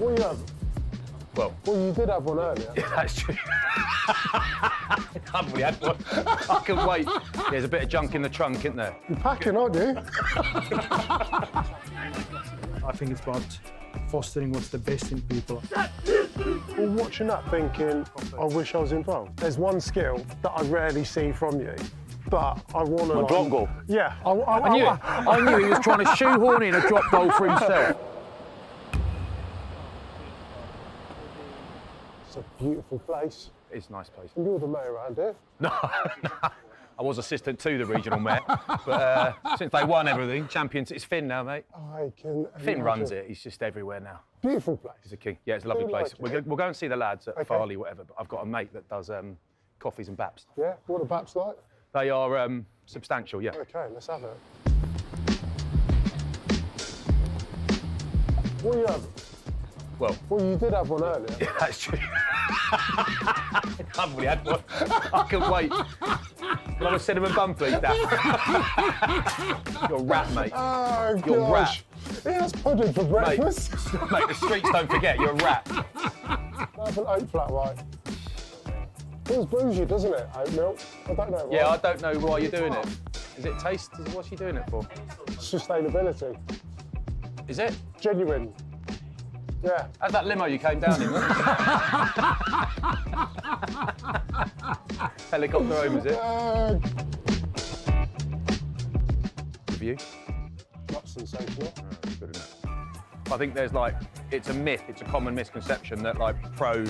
What you have? Well, you did have one earlier. Yeah, that's true. I've already had one. I can wait. There's a bit of junk in the trunk, isn't there? You're packing, aren't you? I think it's about fostering what's the best in people. Well, watching that thinking, I wish I was involved. There's one skill that I rarely see from you, but I want to... Drop goal? Yeah. I knew he was trying to shoehorn in a drop goal for himself. It's a beautiful place. It's a nice place. And you're the mayor around here. No, I was assistant to the regional mayor, but since they won everything, champions, it's Finn now, mate. I can Finn runs it. He's just everywhere now. Beautiful place. He's a king. Yeah, it's a lovely place. We'll go and see the lads at Farley, whatever. But I've got a mate that does coffees and baps. Yeah, what are baps like? They are substantial, yeah. Okay, let's have it. What you have? Well, you did have one earlier. Yeah, that's true. I've already had one. I can wait. Can I have a cinnamon bun, please, Dad? You're a rat, mate. Oh, You're a rat. gosh. He has pudding for breakfast. Mate, the streets don't forget, you're a rat. I have an oat flat white. Feels bougie, doesn't it? Oat milk. I don't know why. Yeah, I don't know why you're doing it. Is it taste? What's she doing it for? Sustainability. Is it? Genuine. Yeah. How's that limo you came down in? Helicopter home, is it? Review? Not sensational. Good enough. I think there's it's a myth, it's a common misconception that pro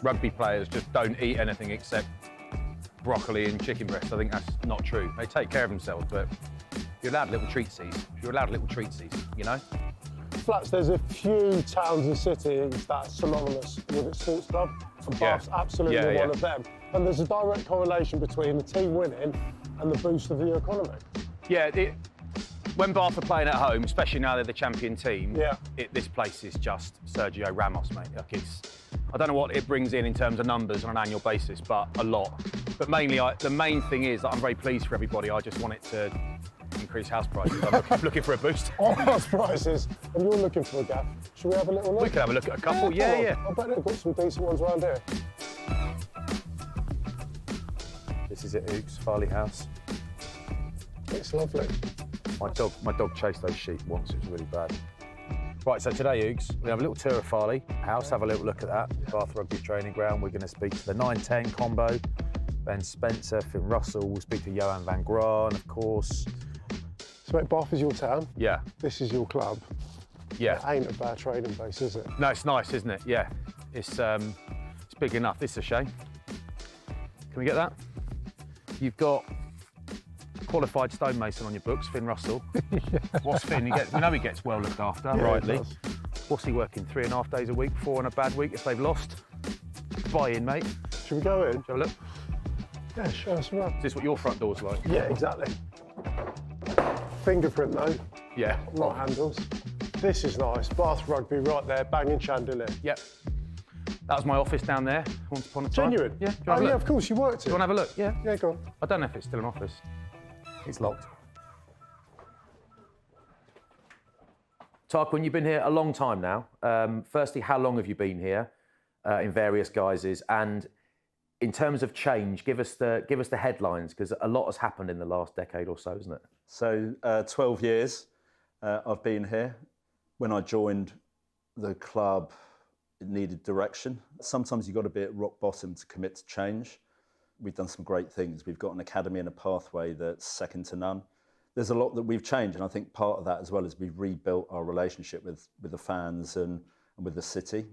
rugby players just don't eat anything except broccoli and chicken breast. I think that's not true. They take care of themselves, but you're allowed little treatsies. You know? Flats, there's a few towns and cities that are synonymous with its sports club, and Bath's absolutely one of them. And there's a direct correlation between the team winning and the boost of the economy. Yeah, when Bath are playing at home, especially now they're the champion team, this place is just Sergio Ramos, mate. I don't know what it brings in terms of numbers on an annual basis, but a lot. But mainly, the main thing is that I'm very pleased for everybody. I just want it to increase house prices. I'm looking for a boost. House prices, and you're looking for a gaff. Should we have a little look? We could have a look at a couple, yeah. I bet they've got some decent ones around here. This is it, Oogs, Farley House. It's lovely. My dog chased those sheep once, it was really bad. Right, so today, Oogs, we have a little tour of Farley House, have a little look at that. Bath Rugby training ground. We're going to speak to the 9-10 combo, Ben Spencer, Finn Russell. We'll speak to Johann van Graan, of course. So, mate, Bath is your town. Yeah. This is your club. Yeah. It ain't a bad training base, is it? No, it's nice, isn't it? Yeah. It's big enough. This is a shame. Can we get that? You've got qualified stonemason on your books, Finn Russell. What's Finn? We know he gets well looked after, rightly. What's he working? 3.5 days a week, 4 on a bad week if they've lost? Buy in, mate. Should we go in? Have a look. Yeah, show us around. Is this what your front door's like? Yeah, exactly. Fingerprint though. Yeah. Not handles. This is nice. Bath Rugby right there, banging chandelier. Yep. That was my office down there once upon a time. Genuine? Yeah. Oh yeah, of course, you worked it. Do you want to have a look? Yeah. Yeah, go on. I don't know if it's still an office. It's locked. Tarquin, you've been here a long time now. Firstly, how long have you been here in various guises? And in terms of change, give us the headlines, because a lot has happened in the last decade or so, isn't it? So 12 years I've been here. When I joined the club, it needed direction. Sometimes you've got to be at rock bottom to commit to change. We've done some great things. We've got an academy and a pathway that's second to none. There's a lot that we've changed, and I think part of that as well is we've rebuilt our relationship with the fans and with the city.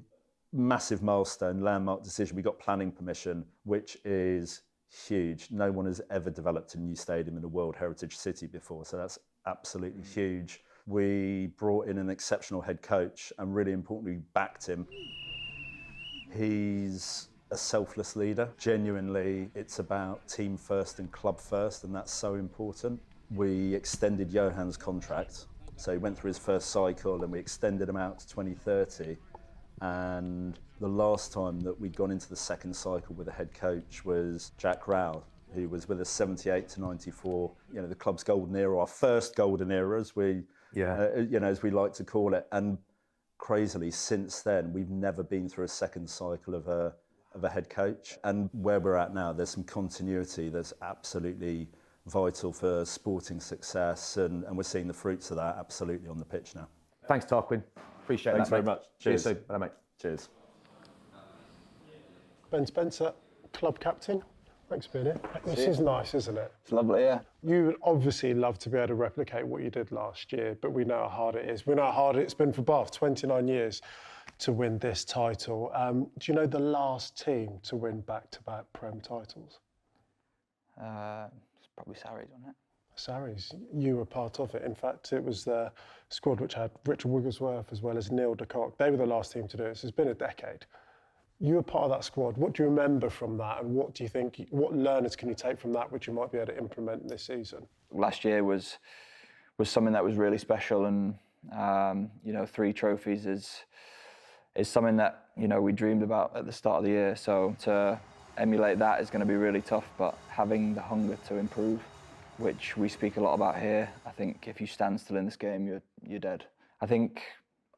Massive milestone, landmark decision. We got planning permission, which is huge. No one has ever developed a new stadium in a World Heritage City before, so that's absolutely huge. We brought in an exceptional head coach and really importantly backed him. He's a selfless leader. Genuinely, it's about team first and club first, and that's so important. We extended Johann's contract, so he went through his first cycle and we extended him out to 2030. And the last time that we'd gone into the second cycle with a head coach was Jack Graan, who was with us 78 to 94. You know, the club's golden era, our first golden era, as we, as we like to call it. And crazily, since then, we've never been through a second cycle of a head coach. And where we're at now, there's some continuity that's absolutely vital for sporting success, and we're seeing the fruits of that absolutely on the pitch now. Thanks, Tarquin. Appreciate Thanks that, very mate. much. See you Cheers. soon. Bye, mate. Cheers. Ben Spencer, club captain. Thanks for being here. This is nice, isn't it? It's lovely, yeah. You would obviously love to be able to replicate what you did last year, but we know how hard it is. We know how hard it's been for Bath, 29 years to win this title. Do you know the last team to win back-to-back Prem titles? It's probably Saracens, wasn't it? Saracens, you were part of it. In fact, it was the squad which had Richard Wigglesworth as well as Neil de Kock. They were the last team to do it. So it's been a decade. You were part of that squad. What do you remember from that, and what do you think? What learners can you take from that, which you might be able to implement this season? Last year was something that was really special, and 3 trophies is something that we dreamed about at the start of the year. So to emulate that is going to be really tough. But having the hunger to improve, which we speak a lot about here, I think if you stand still in this game, you're dead. I think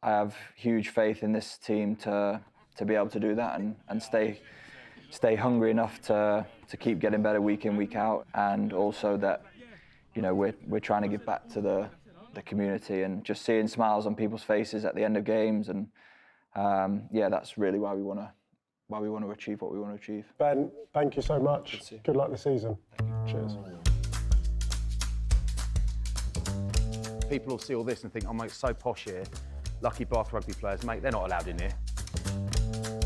I have huge faith in this team to be able to do that and stay hungry enough to keep getting better week in, week out, and also that we're trying to give back to the community, and just seeing smiles on people's faces at the end of games, and that's really why we want to achieve what we want to achieve. Ben, thank you so much. Good luck this season. Cheers. People will see all this and think, oh mate, it's so posh here. Lucky Bath Rugby players, mate, they're not allowed in here.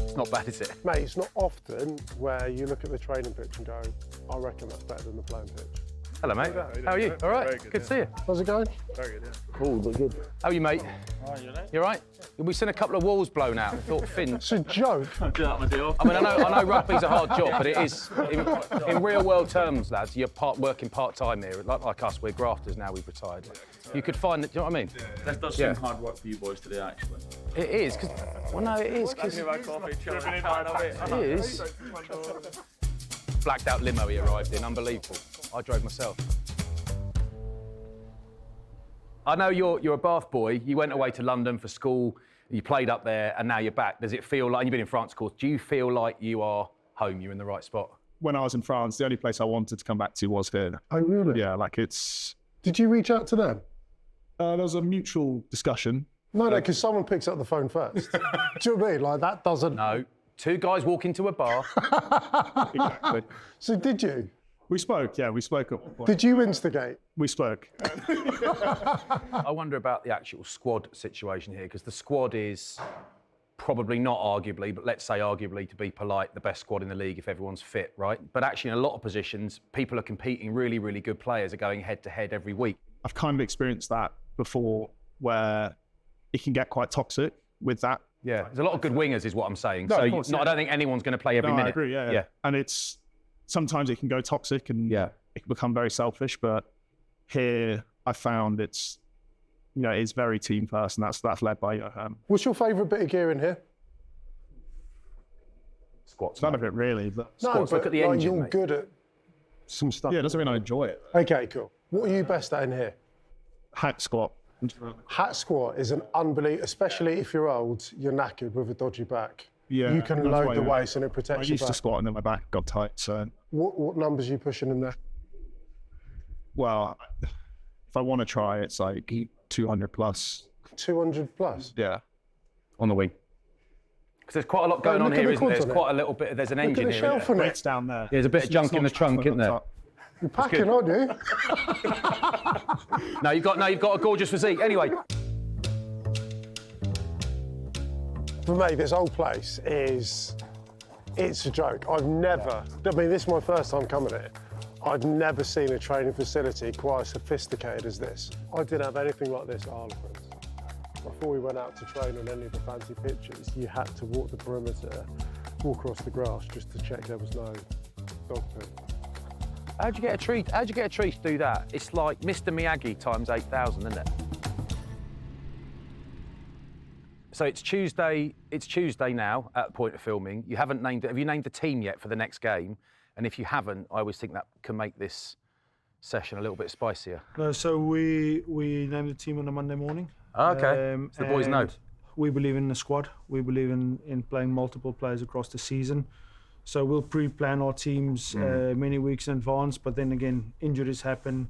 It's not bad, is it? Mate, it's not often where you look at the training pitch and go, I reckon that's better than the playing pitch. Hello, mate. How are you? All right? Good to see you. How's it going? Very good, yeah. Cool, but good. How are you, mate? You know? You all right? We've seen a couple of walls blown out. Thought Finn. It's a joke. I'm doing that my day off. I mean, I know rugby's a hard job, but it is, in real world terms, lads, you're working part-time here. Like us, we're grafters now, we've retired. You could find that, do you know what I mean? This does seem hard work for you boys today, actually. It is, because, well, no, it is, because it is. Blacked out limo he arrived in, unbelievable. I drove myself. I know you're a Bath boy. You went away to London for school, you played up there, and now you're back. Does it feel like, and you've been in France, of course, do you feel like you are home, you're in the right spot? When I was in France, the only place I wanted to come back to was here. Oh, really? Yeah, like it's... Did you reach out to them? There was a mutual discussion. No, because someone picks up the phone first. Do you know what I mean? Like, that doesn't... No. 2 guys walk into a bar. Exactly. So did you? We spoke, yeah, we spoke. Did you instigate? We spoke. I wonder about the actual squad situation here, because the squad is probably not arguably, but let's say arguably, to be polite, the best squad in the league if everyone's fit, right? But actually in a lot of positions, people are competing, really, really good players are going head to head every week. I've kind of experienced that before, where it can get quite toxic with that. Yeah, there's a lot of good wingers is what I'm saying. No, so of course, I don't think anyone's going to play every minute. I agree, yeah. And it's, sometimes it can go toxic and it can become very selfish, but here I found it's, it's very team first, and that's led by Johann. What's your favourite bit of gear in here? Squats. None of it really, but No, Squats, but look at the like, engine, you're mate. good at some stuff. yeah, it doesn't mean I enjoy it. Okay, cool. What are you best at in here? Hack squat. Hat squat is an unbelievable, especially if you're old, you're knackered with a dodgy back. Yeah, You can that's load why, the yeah. waist and it I protects your used to back. squat and then my back got tight, so... What numbers are you pushing in there? Well, if I want to try, it's like 200 plus. 200 plus? Yeah. On the wing. Because there's quite a lot going on look at here, the isn't there? quads There's on quite a little bit, there's an Look at engine the here. shelf on it. It's down there. There's a bit of junk in the trunk, isn't there? You're packing, aren't you? No, you've got a gorgeous physique. Anyway. For me, this whole place it's a joke. This is my first time coming here. I've never seen a training facility quite as sophisticated as this. I didn't have anything like this at Harlequins. Before we went out to train on any of the fancy pitches, you had to walk the perimeter, walk across the grass just to check there was no dog poo. How'd you get a tree to do that? It's like Mr. Miyagi times 8,000, isn't it? So it's Tuesday now at the point of filming. Have you named the team yet for the next game? And if you haven't, I always think that can make this session a little bit spicier. No, so we named the team on a Monday morning. Okay, so the boys know. we believe in the squad. We believe in playing multiple players across the season. So we'll pre-plan our teams many weeks in advance, but then again, injuries happen.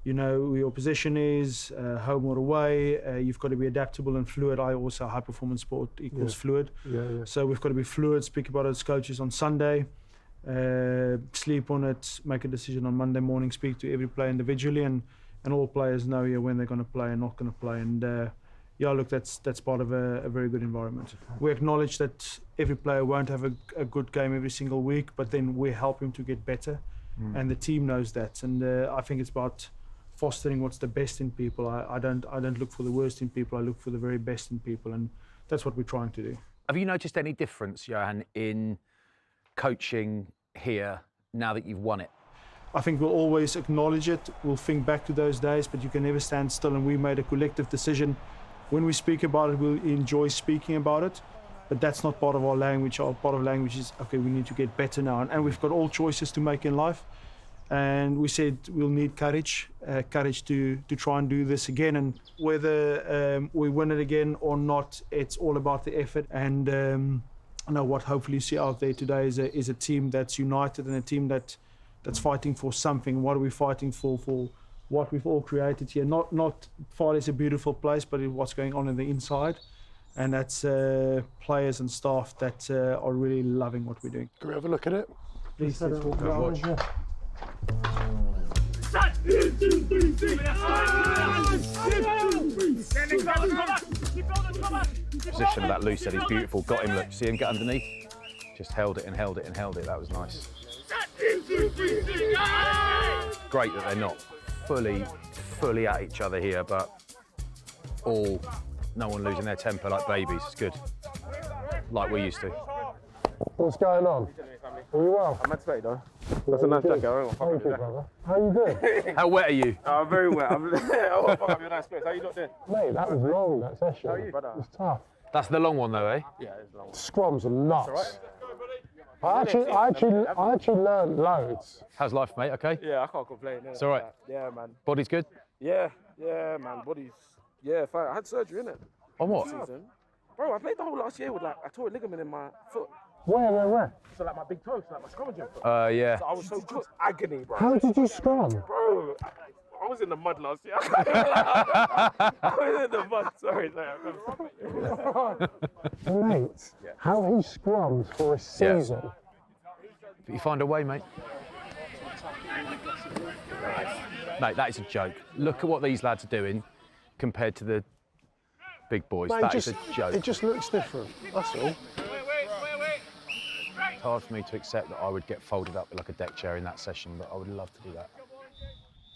You know who your position is, home or away. You've got to be adaptable and fluid. I also high performance sport equals fluid. So we've got to be fluid, speak about it as coaches on Sunday, sleep on it, make a decision on Monday morning, speak to every player individually, and all players know when they're going to play and not going to play. And yeah, look, that's part of a very good environment. We acknowledge that every player won't have a good game every single week, but then we help him to get better, and the team knows that. And I think it's about fostering what's the best in people. I don't look for the worst in people. I look for the very best in people, and that's what we're trying to do. Have you noticed any difference, Johann, in coaching here now that you've won it? I think we'll always acknowledge it. We'll think back to those days, but you can never stand still. And we made a collective decision. When we speak about it, we'll enjoy speaking about it, but that's not part of our language. Our part of language is, okay, we need to get better now. And we've got all choices to make in life. And we said we'll need courage to try and do this again. And whether we win it again or not, it's all about the effort. And I know what hopefully you see out there today is a team that's united and a team that's fighting for something. What are we fighting for? For what we've all created here. Not Far is a beautiful place, but what's going on in the inside. And that's players and staff that are really loving what we're doing. Can we have a look at it? Please, let's walk around. Position of that loose head is beautiful. Got him, look, see him get underneath? Just held it and held it and held it. That was nice. Great that they're not fully at each other here, but no one losing their temper like babies. It's good. Like we used to. What's going on? Are you well? I'm at though. That's a nice jacket. I don't Thank you, brother. How you doing? How wet are you? I'm very wet. I won't fuck up your nice place. How you not doing? Mate, that was long, that session. How are you, brother? It was tough. That's the long one though, eh? Yeah, it's long. Scrums are nuts. I actually learned loads. How's life, mate? Okay? Yeah, I can't complain. It's all right. Yeah, man. Body's good? Yeah, man. Body's fine. I had surgery, innit? On what? Season. Bro, I played the whole last year with I tore a ligament in my foot. Where? So like my big toe, so like my scrummaging foot. Yeah. So I was so cooked. Agony, bro. How did you scrum? Bro, I was in the mud last year. I was in the mud. Sorry. Mate, how he scrums for a season. But you find a way, mate. Mate, that is a joke. Look at what these lads are doing compared to the big boys. Mate, That is a joke. It just looks different, that's all. It's hard for me to accept that I would get folded up like a deck chair in that session, but I would love to do that.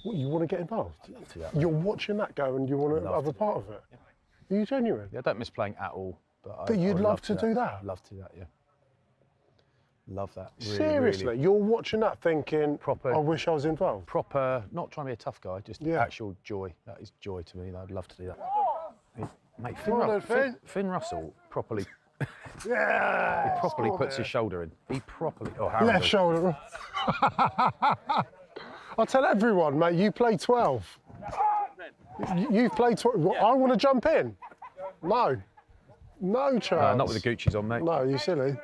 What, you want to get involved? Do that. You're watching that go and you want to have a part of it? Yeah. Are you genuine? Yeah, I don't miss playing at all. But you'd I would love to do that? I'd love to do that, yeah. Love that. Really, Seriously? really. You're watching that thinking, Proper- I wish I was involved? Proper, not trying to be a tough guy, just actual joy. That is joy to me. I'd love to do that. Mate, Finn Russell properly... Yeah! He properly puts his shoulder in. He properly... Oh, Left shoulder. I'll tell everyone, mate, you play 12. You've played 12. I want to jump in. No. No chance. Not with the Gucci's on, mate. No, you silly.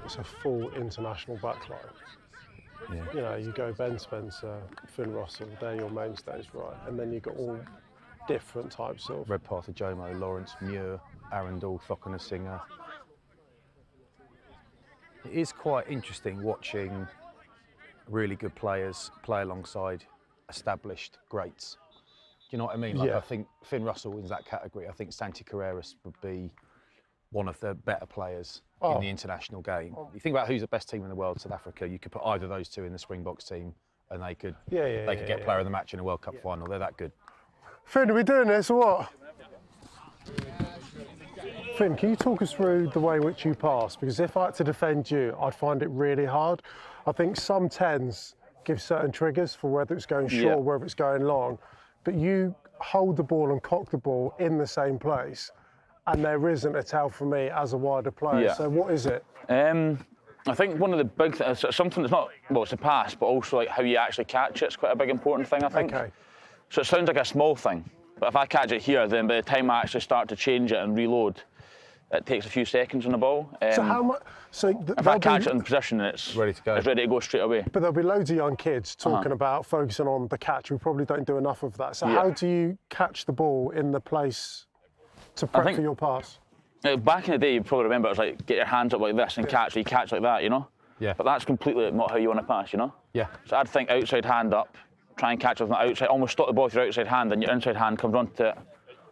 It's a full international backline. Yeah. You know, you go Ben Spencer, Finn Russell, they're your mainstays, right? And then you've got all different types of... Redpath, Jomo, Lawrence, Muir, Arundell, Thockenham, Singer. It is quite interesting watching really good players play alongside established greats. Do you know what I mean? Like, I think Finn Russell is that category. I think Santi Carreras would be one of the better players in the international game. You think about who's the best team in the world, South Africa, you could put either of those two in the Springboks team and they could get player of the match in a World Cup final. They're that good. Finn, are we doing this or what? Finn, can you talk us through the way in which you pass? Because if I had to defend you, I'd find it really hard. I think some 10s give certain triggers for whether it's going short or whether it's going long, but you hold the ball and cock the ball in the same place, and there isn't a tell for me as a wider player. So what is it? I think one of the big things, something that's not, well, it's the pass, but also like how you actually catch it is quite a big important thing, I think. Okay. So it sounds like a small thing, but if I catch it here, then by the time I actually start to change it and reload, it takes a few seconds on the ball. So how much? So if I catch it in position, it's ready to go. It's ready to go straight away. But there'll be loads of young kids talking about focusing on the catch. We probably don't do enough of that. So how do you catch the ball in the place to prep for your pass? Back in the day, you probably remember, it was like, get your hands up like this and catch, so you catch like that, you know? Yeah. But that's completely not how you want to pass, you know? Yeah. So I'd think outside hand up, try and catch it with my outside, almost stop the ball with your outside hand, and your inside hand comes onto it.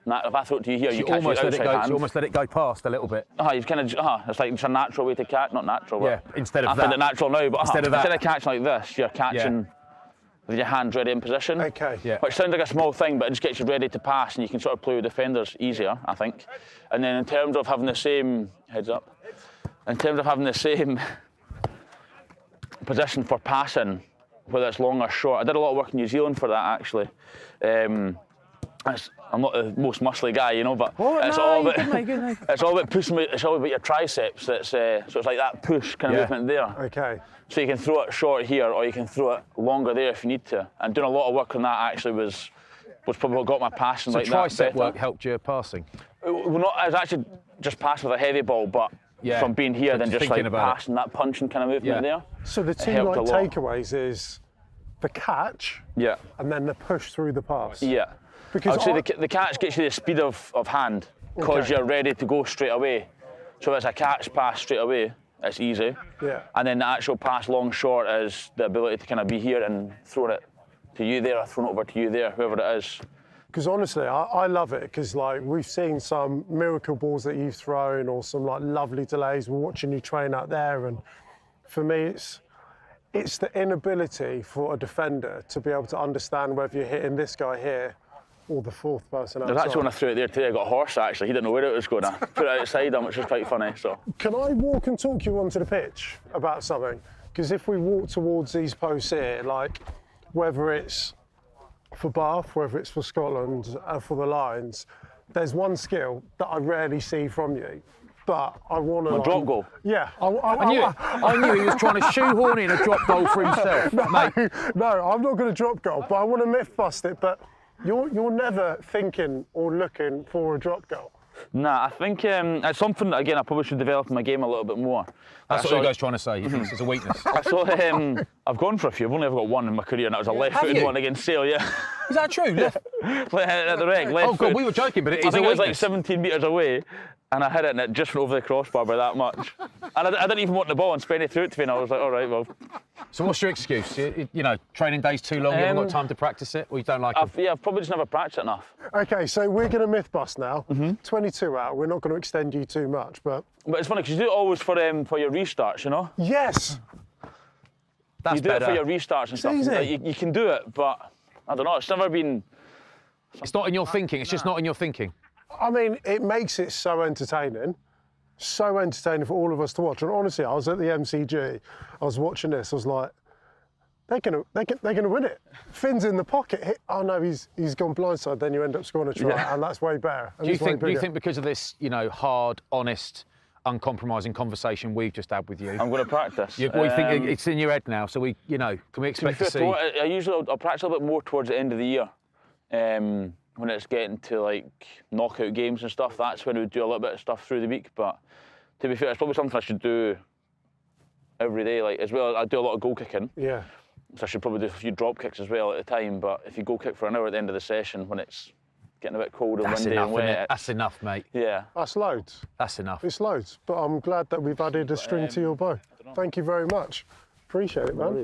And if I throw it to you here, you catch almost your let it outside go. hand. You almost let it go past a little bit. You kind of, it's like it's a natural way to catch, not natural. Yeah, instead of I that. find it natural now, but Instead of catching like this, you're catching with your hands ready in position. Okay. Yeah. Which sounds like a small thing, but it just gets you ready to pass, and you can sort of play with defenders easier, I think. And then in terms of having the same, heads up, in terms of having the same position for passing, whether it's long or short, I did a lot of work in New Zealand for that, actually. I'm not the most muscly guy, you know, but it's all about pushing. It's all about your triceps. So it's like that push kind of movement there. Okay. So you can throw it short here, or you can throw it longer there if you need to. And doing a lot of work on that actually was probably what got my passion like that. So tricep work helped your passing? Well, I was actually just passing with a heavy ball, but from being here, then just like passing that punching kind of movement there. So the two like takeaways is the catch, and then the push through the pass. Yeah. Because I would say the catch gets you the speed of hand because you're ready to go straight away. So it's a catch pass straight away, it's easy. Yeah. And then the actual pass long short is the ability to kind of be here and throw it to you there or throw it over to you there, whoever it is. Because honestly, I love it because like we've seen some miracle balls that you've thrown or some like lovely delays. We're watching you train out there, and for me, it's the inability for a defender to be able to understand whether you're hitting this guy here or the fourth person outside. There's actually when I threw it there today, I got a horse actually. He didn't know where it was going. I put it outside him, which was quite funny. So. Can I walk and talk you onto the pitch about something? Because if we walk towards these posts here, like whether it's for Bath, whether it's for Scotland, for the Lions, there's one skill that I rarely see from you. But I want to. Drop goal? Yeah. I knew he was trying to shoehorn in a drop goal for himself. No, I'm not going to drop goal, but I want to myth bust it. But you're never thinking or looking for a drop goal. Nah, I think it's something that, again, I probably should develop in my game a little bit more. That's what Ugo's trying to say. He thinks it's a weakness. I've gone for a few. I've only ever got one in my career, and that was a left-footed one against Sale, Is that true? At the reg, left Oh, God, we were joking, but it is I think a it was like weakness. 17 metres away, and I hit it, and it just went over the crossbar by that much. And I didn't even want the ball, and Spenny threw it to me, and I was like, all right, well. So what's your excuse? You know, training days too long, you haven't got time to practice it, or you don't like it? I've probably just never practiced it enough. Okay, so we're going to myth bust now. 22 out, we're not going to extend you too much, but... But it's funny, because you do it always for your restarts, you know? Yes! That's you do better. it for your restarts and stuff. Easy. Like, you can do it, but I don't know, it's never been... It's not in your thinking, it's just not in your thinking. I mean, it makes it so entertaining for all of us to watch. And honestly, I was at the MCG, I was watching this, I was like, they're gonna win it. Finn's in the pocket. Oh no, he's gone blindside. Then you end up scoring a try, and that's way better. Do you think because of this, you know, hard, honest, uncompromising conversation we've just had with you? I'm going to practice. We think it's in your head now, so can we expect to see? I'll practice a little bit more towards the end of the year. When it's getting to like knockout games and stuff, that's when we do a little bit of stuff through the week. But to be fair, it's probably something I should do every day. Like as well, I do a lot of goal kicking. Yeah. So I should probably do a few drop kicks as well at the time. But if you goal kick for an hour at the end of the session when it's getting a bit cold and windy and wet, that's enough, mate. Yeah. That's loads. That's enough. It's loads. But I'm glad that we've added a string to your bow. Thank you very much. Appreciate it, man.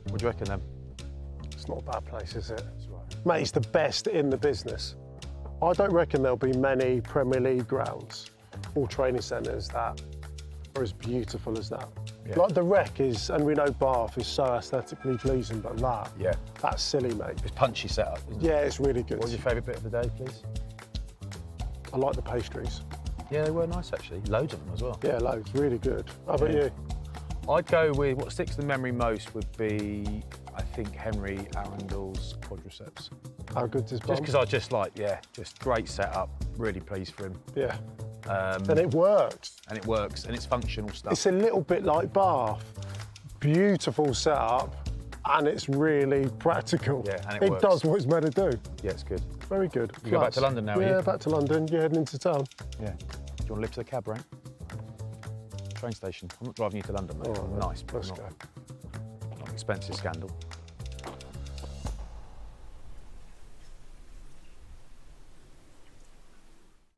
What do you reckon then? It's not a bad place, is it? Mate, it's the best in the business. I don't reckon there'll be many Premier League grounds or training centres that are as beautiful as that. Yeah. Like the Rec is, and we know Bath is so aesthetically pleasing, but that's silly, mate. It's punchy setup, isn't it? Yeah, it's really good. What's your favourite bit of the day, please? I like the pastries. Yeah, they were nice actually. Loads of them as well. Yeah, loads. Really good. How about you? I'd go with what sticks to the memory most would be, I think, Henry Arundell's quadriceps. How good is Just because I just great setup. Really pleased for him. Yeah. And it works. And it works, and it's functional stuff. It's a little bit like Bath. Beautiful setup, and it's really practical. Yeah, and it works. does what it's meant to do. Yeah, it's good. Very good. You go back to London now, are you? Yeah, back to London. You're heading into town. Yeah. Do you want to lift to the cab, right? Train station. I'm not driving you to London, mate. All right, nice, but let's not, go. not expensive scandal.